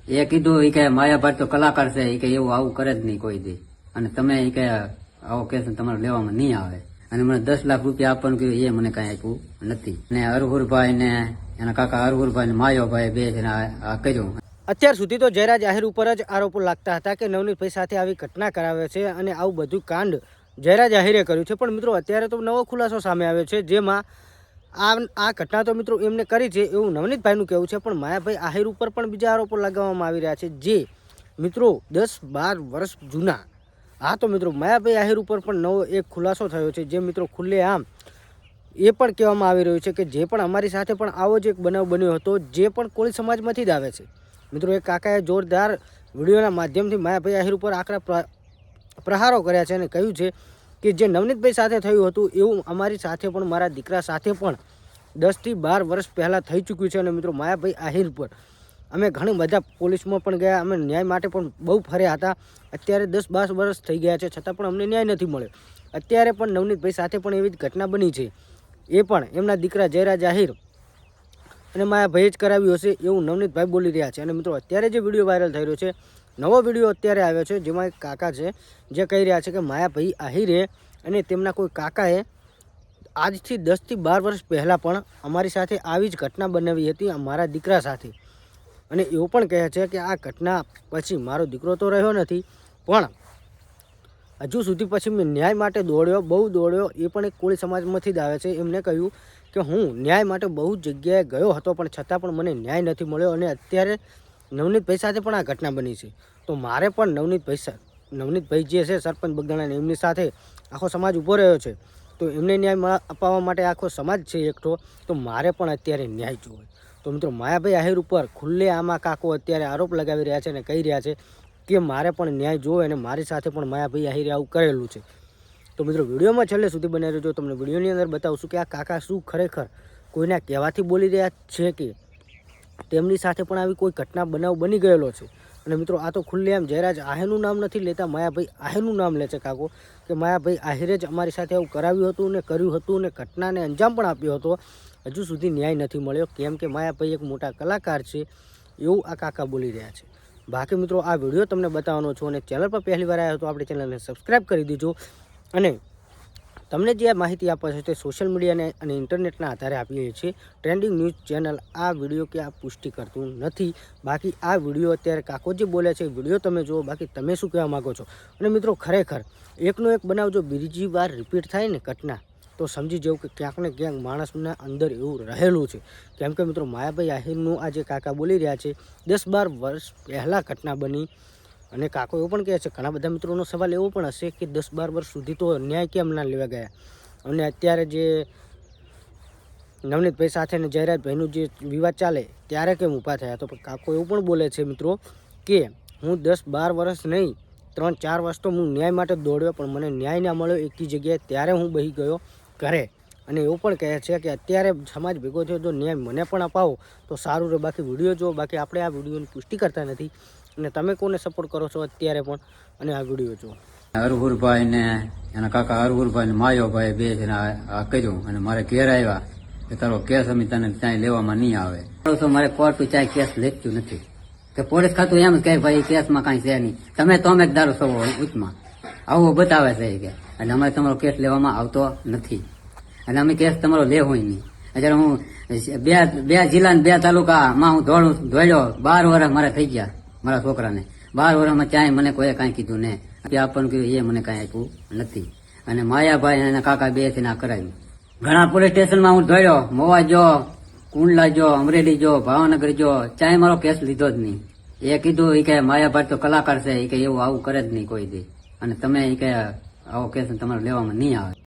એ કીધું એ કે માયાભાઈ તો કલાકાર છે, એ કે એવું આવું કરે જ નહીં કોઈ દી, અને તમે એ કે આવો કેસ તમારે લેવામાં નહીં આવે, અને મને 10 લાખ રૂપિયા આપવાનું કીધું, એ મને કઈ આપ્યું નથી. અને અરહુરભાઈ ને એના કાકા અરહુરભાઈ ને માયોભાઈ બે જણા આ કર્યું. અત્યાર સુધી તો જયરાજ આહિર ઉપર જ આરોપો લાગતા હતા કે નવનીતભાઈ સાથે આવી ઘટના કરાવે છે અને આવું બધું કાંડ જયરાજ આહિરે કર્યું છે. પણ મિત્રો અત્યારે તો નવો ખુલાસો સામે આવ્યો છે, જેમાં આ ઘટના તો મિત્રો એમને કરી છે એવું નવનીતભાઈનું કહેવું છે, પણ માયાભાઈ આહિર ઉપર પણ બીજા આરોપો લગાવવામાં આવી રહ્યા છે, જે મિત્રો 10-12 વર્ષ જૂના. હા તો મિત્રો માયાભાઈ આહિર ઉપર પણ નવો એક ખુલાસો થયો છે, જે મિત્રો ખુલ્લે આમ એ પણ કહેવામાં આવી રહ્યું છે કે જે પણ અમારી સાથે પણ આવો જ એક બનાવ બન્યો હતો, જે પણ કોળી સમાજમાંથી જ આવે છે. મિત્રો એક કાકાએ જોરદાર વિડીયોના માધ્યમથી માયાભાઈ આહિર ઉપર આકરા પ્રહારો કર્યા છે અને કહ્યું છે કે જે નવનીતભાઈ સાથે થયું હતું એવું અમારી સાથે પણ, મારા દીકરા સાથે પણ 10 થી 12 વર્ષ પહેલાં થઈ ચૂક્યું છે. અને મિત્રો માયાભાઈ આહિર પર અમે ઘણી બધા પોલીસમાં પણ ગયા, અમે ન્યાય માટે પણ બહુ ફર્યા હતા. અત્યારે 10-12 વર્ષ થઈ ગયા છે, છતાં પણ અમને ન્યાય નથી મળ્યો. અત્યારે પણ નવનીતભાઈ સાથે પણ એવી જ ઘટના બની છે, એ પણ એમના દીકરા જયરાજ આહિર અને માયાભાઈ જ કરાવ્યું હશે એવું નવનીતભાઈ બોલી રહ્યા છે. અને મિત્રો અત્યારે જે વિડીયો વાયરલ થઈ રહ્યો છે, નવો વિડીયો અત્યારે આવ્યો છે, જેમાં એક કાકા છે જે કહી રહ્યા છે કે માયાભાઈ આહિરે અને તેમના કોઈ કાકાએ આજથી 10 થી 12 વર્ષ પહેલાં પણ અમારી સાથે આવી જ ઘટના બનાવી હતી અમારા દીકરા સાથે. અને એવું પણ કહે છે કે આ ઘટના પછી મારો દીકરો તો રહ્યો નથી, પણ હજુ સુધી પછી મેં ન્યાય માટે દોડ્યો, બહુ દોડ્યો. એ પણ એક કોળી સમાજમાંથી જ આવે છે. એમને કહ્યું કે હું ન્યાય માટે બહુ જગ્યાએ ગયો હતો, પણ છતાં પણ મને ન્યાય નથી મળ્યો. અને અત્યારે નવનીતભાઈ સાથે પણ આ ઘટના બની છે, તો મારે પણ નવનીતભાઈ જે છે સરપંચ બગદાણા, એમની સાથે આખો સમાજ ઊભો રહ્યો છે, તો એમને ન્યાય અપાવવા માટે આખો સમાજ છે એકઠો, તો મારે પણ અત્યારે ન્યાય જોઈએ. તો મિત્રો માયાભાઈ આહિર ઉપર ખુલ્લે આમાં કાકો અત્યારે આરોપ લગાવી રહ્યા છે અને કહી રહ્યા છે કે મારે પણ ન્યાય જોવે, અને મારી સાથે પણ માયાભાઈ આહિરે આવું કરેલું છે. તો મિત્રો વિડીયોમાં છેલ્લે સુધી બનાવી રહેજો. તમને વિડીયોની અંદર બતાવશું કે આ કાકા શું ખરેખર કોઈના કહેવાથી બોલી રહ્યા છે કે તેમની સાથે પણ આવી કોઈ ઘટના બનાવ બની ગયેલો છે. અને મિત્રો આ તો ખુલ્લે આમ જયરાજ આહિરનું નામ નથી લેતા, માયાભાઈ આહિરનું નામ લે છે કાકો, કે માયાભાઈ આહિરે જ અમારી સાથે આવું કરાવ્યું હતું ને કર્યું હતું ને ઘટનાને અંજામ પણ આપ્યો હતો. હજુ સુધી ન્યાય નથી મળ્યો, કેમ કે માયાભાઈ એક મોટા કલાકાર છે એવું આ કાકા બોલી રહ્યા છે. બાકી મિત્રો આ વિડીયો તમને બતાવવાનો છું, અને ચેનલ પર પહેલી વાર આવ્યા તો આપણી ચેનલને સબસ્ક્રાઈબ કરી દીજો. અને તમને જે માહિતી આપે છે તે સોશિયલ મીડિયાને અને ઇન્ટરનેટના આધારે આપીએ છીએ. ટ્રેન્ડિંગ ન્યૂઝ ચેનલ આ વિડીયો કે આ પુષ્ટિ કરતું નથી. બાકી આ વિડીયો અત્યારે કાકો જે બોલે છે વિડીયો તમે જુઓ, બાકી તમે શું કહેવા માગો છો. અને મિત્રો ખરેખર એકનો એક બનાવ જો બીજી વાર રિપીટ થાય ને ઘટના, તો સમજી જવું કે ક્યાંક ને ક્યાંક માણસના અંદર એવું રહેલું છે. કેમ કે મિત્રો માયાભાઈ આહિરનું આ જે કાકા બોલી રહ્યા છે 10-12 વર્ષ પહેલાં ઘટના બની. અને કાકો એવું પણ કહે છે, ઘણા બધા મિત્રોનો સવાલ એવો પણ હશે કે 10-12 વર્ષ સુધી તો ન્યાય કેમ ના લેવા ગયા, અને અત્યારે જે નવનીતભાઈ સાથે ને જયરાજભાઈનું જે વિવાદ ચાલે ત્યારે કેમ ઊભા થયા. તો કાકો એવું પણ બોલે છે મિત્રો કે હું 10-12 વર્ષ નહીં 3-4 વર્ષ તો હું ન્યાય માટે દોડ્યો, પણ મને ન્યાય ના મળ્યો એકી જગ્યાએ, ત્યારે હું બહી ગયો ઘરે. અને એવું પણ કહે છે કે અત્યારે સમાજ ભેગો થયો, જો ન્યાય મને પણ અપાવો તો સારું રહે. બાકી વિડીયો જો, બાકી આપણે આ વિડીયોની પુષ્ટિ કરતા નથી. અને તમે કોને સપોર્ટ કરો છો અત્યારે પણ, અને આ વિડીયો જો. અરહુરભાઈ ને એના કાકા અરહુરભાઈ ને માયોભાઈ બે જણા આ કર્યું, અને મારે ઘેર આવ્યા કે તારો કેસ અમે તને ત્યાં લેવામાં નહીં આવે. તો મારે કોર્ટ ચાય કેસ લેખ્યું નથી, કે પોલીસ ખાતું એમ કહે ભાઈ કેસમાં કાંઈ છે નહીં, તમે તો અમે દારૂ છો ઉચમાં આવું બતાવે છે કે, અને અમારે તમારો કેસ લેવામાં આવતો નથી, અને અમે કેસ તમારો લેવો નહીં. અત્યારે હું બે જિલ્લા ને 2 તાલુકામાં હું દોડ્યો 12 વર્ષ મારે થઈ ગયા મારા છોકરાને. 12 વર્ષમાં ચાય મને કોઈ કાંઈ કીધું ને આપવાનું કીધું, એ મને કાંઈ આપ્યું નથી. અને માયાભાઈ અને કાકા બે થી ના કરાવ્યું. ઘણા પોલીસ સ્ટેશનમાં હું દોડ્યો, મોવા જો, કુંડલા જો, અમરેલી જો, ભાવનગર જો, ચાય મારો કેસ લીધો જ નહીં. એ કીધું એ કે માયાભાઈ તો કલાકાર છે, એ કે એવું આવું કરે જ નહીં કોઈ દી, અને તમે એ કે આવો કેસ તમારે લેવામાં નહીં આવે.